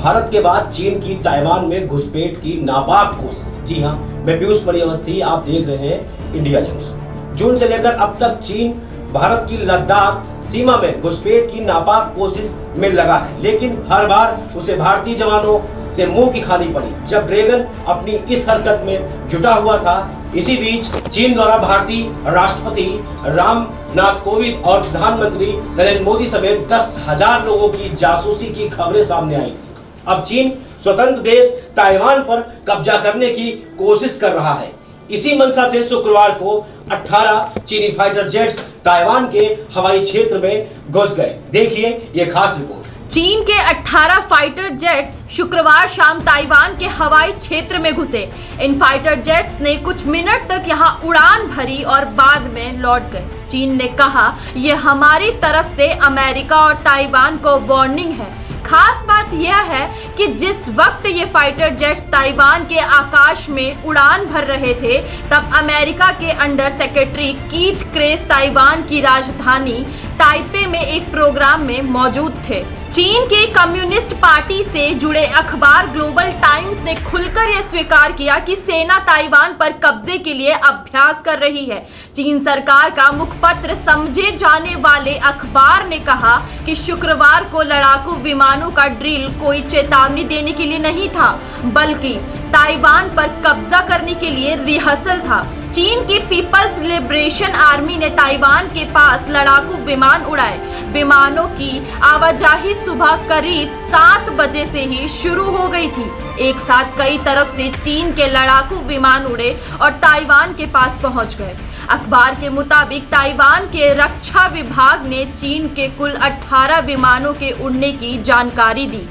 भारत के बाद चीन की ताइवान में घुसपैठ की नापाक कोशिश। जी हां, मैं पीयूष अवस्थी, आप देख रहे हैं इंडिया जंक्शन। जून से लेकर अब तक चीन भारत की लद्दाख सीमा में घुसपैठ की नापाक कोशिश में लगा है, लेकिन हर बार उसे भारतीय जवानों से मुंह की खानी पड़ी जब ड्रैगन अपनी इस हरकत में जुटा हुआ था। इसी बीच चीन द्वारा भारतीय राष्ट्रपति रामनाथ कोविंद और प्रधानमंत्री नरेंद्र मोदी समेत 10,000 लोगों की जासूसी की खबरें सामने आई थी। अब चीन स्वतंत्र देश ताइवान पर कब्जा करने की कोशिश कर रहा है। इसी मंशा से शुक्रवार को 18 चीनी फाइटर जेट्स ताइवान के हवाई क्षेत्र में घुस गए। देखिए ये खास रिपोर्ट। चीन के 18 फाइटर जेट्स शुक्रवार शाम ताइवान के हवाई क्षेत्र में घुसे। इन फाइटर जेट्स ने कुछ मिनट तक यहां उड़ान भरी और बाद में लौट गए। चीन ने कहा, यह हमारी तरफ से अमेरिका और ताइवान को वार्निंग है। खास बात यह है कि जिस वक्त ये फाइटर जेट्स ताइवान के आकाश में उड़ान भर रहे थे, तब अमेरिका के under secretary Keith Krach Taiwan की राजधानी ताइपे में एक प्रोग्राम में मौजूद थे। चीन के कम्युनिस्ट पार्टी से जुड़े अखबार ग्लोबल टाइम्स ने खुलकर यह स्वीकार किया कि सेना ताइवान पर कब्जे के लिए अभ्यास कर रही है। चीन सरकार का मुखपत्र समझे जाने वाले अखबार ने कहा कि शुक्रवार को लड़ाकू विमानों का ड्रिल कोई चेतावनी देने के लिए नहीं था, बल्कि ताइवान पर कब्जा करने के लिए रिहर्सल था। चीन की पीपल्स लिबरेशन आर्मी ने ताइवान के पास लड़ाकू विमान उड़ाए। विमानों की आवाजाही सुबह करीब 7 बजे से ही शुरू हो गई थी। एक साथ कई तरफ से चीन के लड़ाकू विमान उड़े और ताइवान के पास पहुंच गए। अखबार के मुताबिक ताइवान के रक्षा विभाग ने चीन के कुल 18 विमानों के उड़ने की जानकारी दी।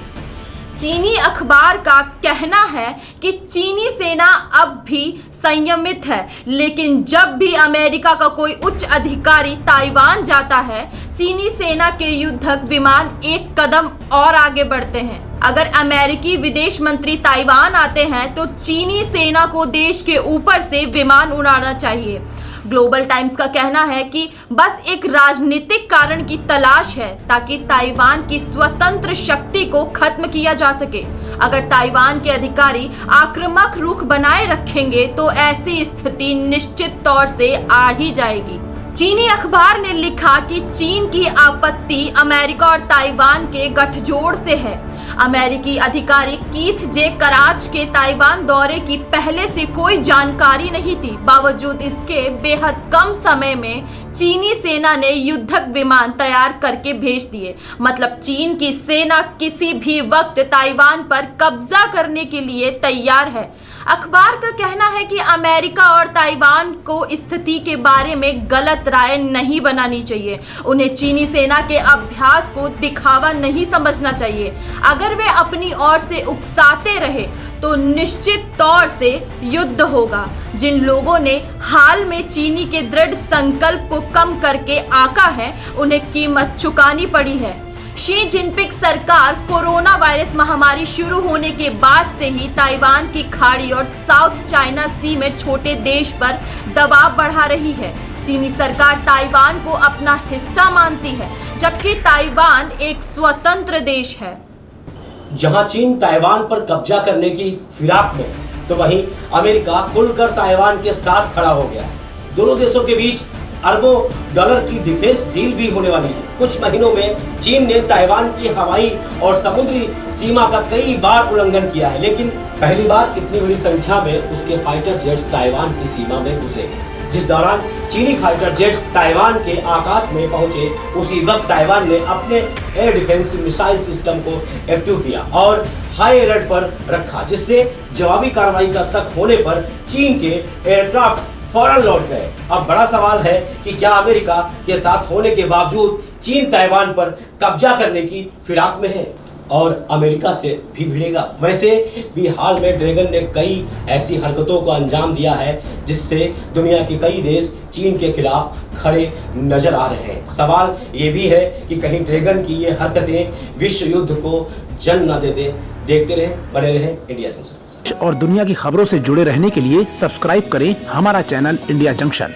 चीनी अखबार का कहना है कि चीनी सेना अब भी संयमित है, लेकिन जब भी अमेरिका का कोई उच्च अधिकारी ताइवान जाता है, चीनी सेना के युद्धक विमान एक कदम और आगे बढ़ते हैं। अगर अमेरिकी विदेश मंत्री ताइवान आते हैं तो चीनी सेना को देश के ऊपर से विमान उड़ाना चाहिए। ग्लोबल टाइम्स का कहना है कि बस एक राजनीतिक कारण की तलाश है ताकि ताइवान की स्वतंत्र शक्ति को खत्म किया जा सके। अगर ताइवान के अधिकारी आक्रामक रुख बनाए रखेंगे तो ऐसी स्थिति निश्चित तौर से आ ही जाएगी। चीनी अखबार ने लिखा कि चीन की आपत्ति अमेरिका और ताइवान के गठजोड़ से है। अमेरिकी अधिकारी कीथ जे कराच के ताइवान दौरे की पहले से कोई जानकारी नहीं थी। बावजूद इसके बेहद कम समय में चीनी सेना ने युद्धक विमान तैयार करके भेज दिए। मतलब चीन की सेना किसी भी वक्त ताइवान पर कब्जा करने के लिए तैयार है। अखबार का कहना है कि अमेरिका और ताइवान को स्थिति के बारे में गलत राय नहीं बनानी चाहिए। उन्हें चीनी सेना के अभ्यास को दिखावा नहीं समझना चाहिए। अगर वे अपनी ओर से उकसाते रहे तो निश्चित तौर से युद्ध होगा। जिन लोगों ने हाल में चीनी के दृढ़ संकल्प को कम करके आंका है, उन्हें कीमत चुकानी पड़ी है। शी जिनपिंग सरकार कोरोना वायरस महामारी शुरू होने के बाद से ही ताइवान की खाड़ी और साउथ चाइना सी में छोटे देश पर दबाव बढ़ा रही है। चीनी सरकार ताइवान को अपना हिस्सा मानती है, जबकि ताइवान एक स्वतंत्र देश है। जहां चीन ताइवान पर कब्जा करने की फिराक में, तो वहीं अमेरिका खुलकर ताइवान के साथ खड़ा हो गया। दोनों देशों के बीच अरबों डॉलर की डिफेंस डील भी होने वाली है। कुछ महीनों में चीन ने ताइवान की हवाई और समुद्री सीमा का कई बार उल्लंघन किया है, लेकिन पहली बार इतनी बड़ी संख्या में उसके फाइटर जेट्स ताइवान की सीमा में घुसे। जिस दौरान चीनी फाइटर जेट्स ताइवान के आकाश में पहुंचे, उसी वक्त ताइवान ने अपने एयर डिफेंस मिसाइल सिस्टम को एक्टिव किया और हाई अलर्ट पर रखा, जिससे जवाबी कार्रवाई का शक होने पर चीन के एयरक्राफ्ट फौरन लौट गए। अब बड़ा सवाल है कि क्या अमेरिका के साथ होने के बावजूद चीन ताइवान पर कब्जा करने की फिराक में है और अमेरिका से भी भिड़ेगा। वैसे भी हाल में ड्रैगन ने कई ऐसी हरकतों को अंजाम दिया है जिससे दुनिया के कई देश चीन के खिलाफ खड़े नजर आ रहे हैं। सवाल ये भी है कि कहीं ड्रैगन की ये हरकतें विश्व युद्ध को जन्म न दे दे। देखते रहे, बने रहे इंडिया जंक्शन। और दुनिया की खबरों से जुड़े रहने के लिए सब्सक्राइब करें हमारा चैनल इंडिया जंक्शन।